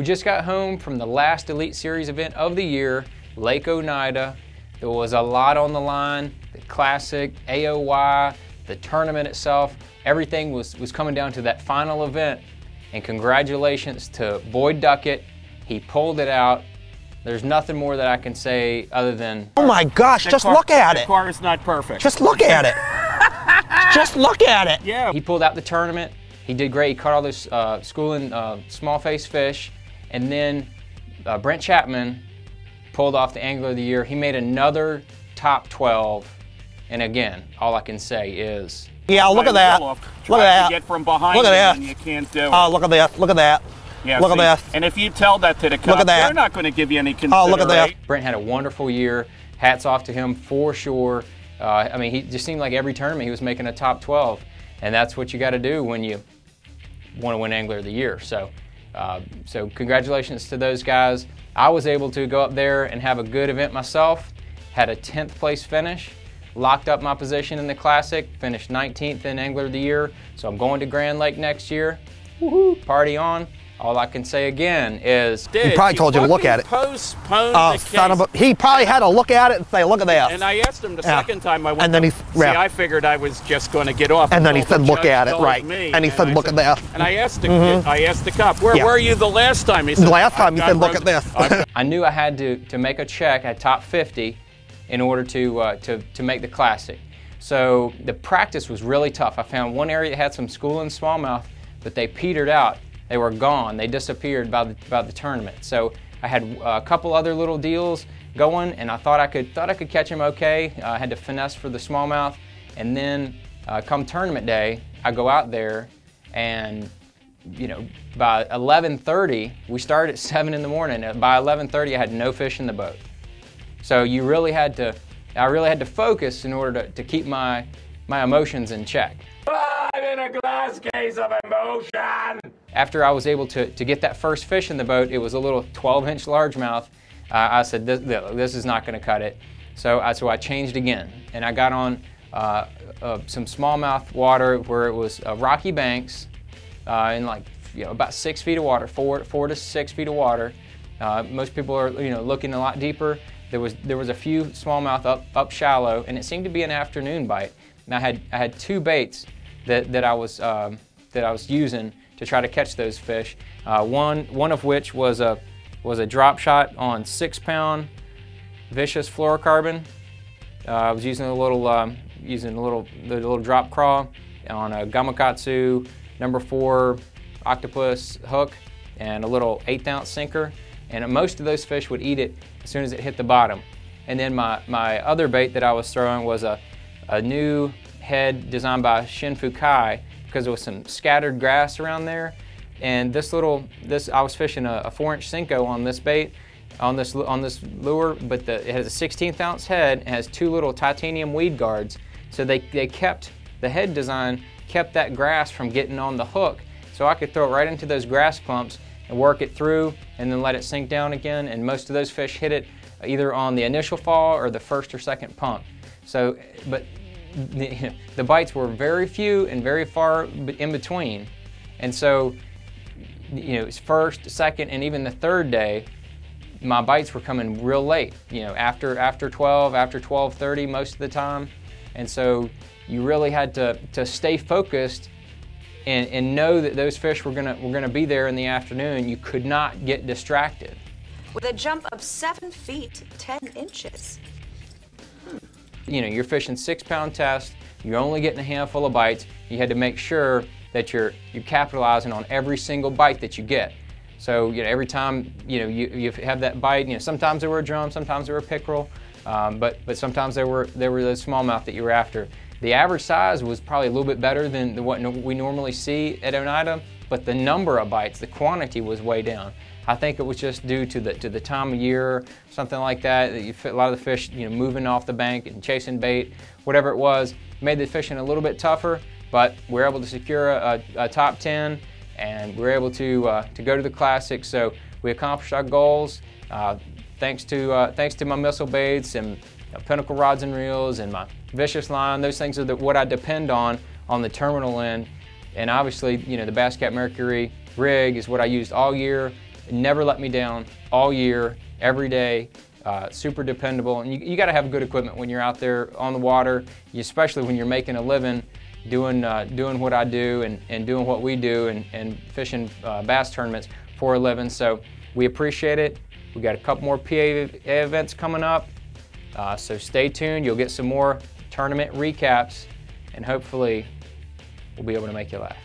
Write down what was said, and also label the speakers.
Speaker 1: We just got home from the last Elite Series event of the year, Lake Oneida. There was a lot on the line, the Classic, AOY, the tournament itself. Everything was coming down to that final event. And congratulations to Boyd Duckett. He pulled it out. There's nothing more that I can say other than...
Speaker 2: Oh my gosh, just look at it.
Speaker 3: The car is not perfect.
Speaker 2: Just look at it. Just look at it.
Speaker 3: Yeah.
Speaker 1: He pulled out the tournament. He did great. He caught all those schooling small face fish. And then Brent Chapman pulled off the Angler of the Year. He made another top 12. And again, all I can say is...
Speaker 2: Yeah, look at that. Look at that.
Speaker 3: Get from behind
Speaker 2: look at that.
Speaker 3: And you can't do it.
Speaker 2: Oh, look at this. Look at that.
Speaker 3: Yeah,
Speaker 2: look at this.
Speaker 3: And if you tell that to the cops, they're not going to give you any consideration.
Speaker 2: Oh, look at that.
Speaker 1: Brent had a wonderful year. Hats off to him for sure. I mean, he just seemed like every tournament he was making a top 12. And that's what you got to do when you want to win Angler of the Year. So congratulations to those guys. I was able to go up there and have a good event myself. Had a 10th place finish. Locked up my position in the Classic. Finished 19th in Angler of the Year. So I'm going to Grand Lake next year. Woohoo! Party on. All I can say again is...
Speaker 2: He probably told you to look at it.
Speaker 3: Postponed
Speaker 2: Oh,
Speaker 3: the
Speaker 2: son of a...
Speaker 3: case.
Speaker 2: He probably had to look at it and say, look at that.
Speaker 3: And I asked him the second time I went.
Speaker 2: And then he...
Speaker 3: I figured I was just going to get off.
Speaker 2: And then he said, look at it, right.
Speaker 3: Me,
Speaker 2: and he said, look at that.
Speaker 3: And I asked the I asked the cop, where were you the last time? He said,
Speaker 2: the last time he said, look at this.
Speaker 1: I knew I had to make a check at top 50 in order to make the Classic. So the practice was really tough. I found one area that had some schooling smallmouth, but they petered out. They were gone. They disappeared by the tournament. So I had a couple other little deals going, and I thought I could catch him okay. I had to finesse for the smallmouth, and then come tournament day, I go out there, and you know, by 11:30, we started at 7 in the morning. By 11:30, I had no fish in the boat. So you really had to. I really had to focus in order to keep my emotions in check.
Speaker 3: I'm in a glass case of emotion.
Speaker 1: After I was able to get that first fish in the boat, it was a little 12-inch largemouth. I said, this is not going to cut it. So I changed again, and I got on some smallmouth water where it was rocky banks in like about 6 feet of water, 4 to 6 feet of water. Most people are looking a lot deeper. There was a few smallmouth up shallow, and it seemed to be an afternoon bite. And I had two baits that I was using to try to catch those fish. One of which was a drop shot on 6-pound vicious fluorocarbon. I was using the little drop craw on a Gamakatsu #4 octopus hook and a little 1/8 ounce sinker. And most of those fish would eat it as soon as it hit the bottom. And then my other bait that I was throwing was a new head designed by Shin Fukai, because there was some scattered grass around there. And I was fishing a 4-inch Senko on this bait, on this lure, but it has a 16th ounce head and has 2 little titanium weed guards. So the head design kept that grass from getting on the hook, so I could throw it right into those grass clumps and work it through and then let it sink down again. And most of those fish hit it either on the initial fall or the first or second pump. So, but the bites were very few and very far in between. And so, first, second, and even the third day, my bites were coming real late, after 12, after 12:30 most of the time. And so you really had to stay focused and know that those fish were gonna be there in the afternoon. You could not get distracted.
Speaker 4: With a jump of 7 feet, 10 inches.
Speaker 1: You're fishing 6-pound test. You're only getting a handful of bites. You had to make sure that you're capitalizing on every single bite that you get. So every time you have that bite, sometimes they were a drum, sometimes they were a pickerel, but sometimes they were those smallmouth that you were after. The average size was probably a little bit better than what we normally see at Oneida, but the number of bites, the quantity was way down. I think it was just due to the time of year, something like that. A lot of the fish, moving off the bank and chasing bait, whatever it was, made the fishing a little bit tougher. But we were able to secure a top 10, and we were able to go to the Classic. So we accomplished our goals. Thanks to my missile baits and Pinnacle rods and reels and my Vicious line. Those things are what I depend on the terminal end. And obviously, the Bass Cat Mercury rig is what I used all year. never let me down all year, every day. Super dependable, and you got to have good equipment when you're out there on the water, especially when you're making a living doing what I do and doing what we do and fishing bass tournaments for a living. So we appreciate it. We got a couple more PA events coming up, so stay tuned. You'll get some more tournament recaps, and hopefully we'll be able to make you laugh.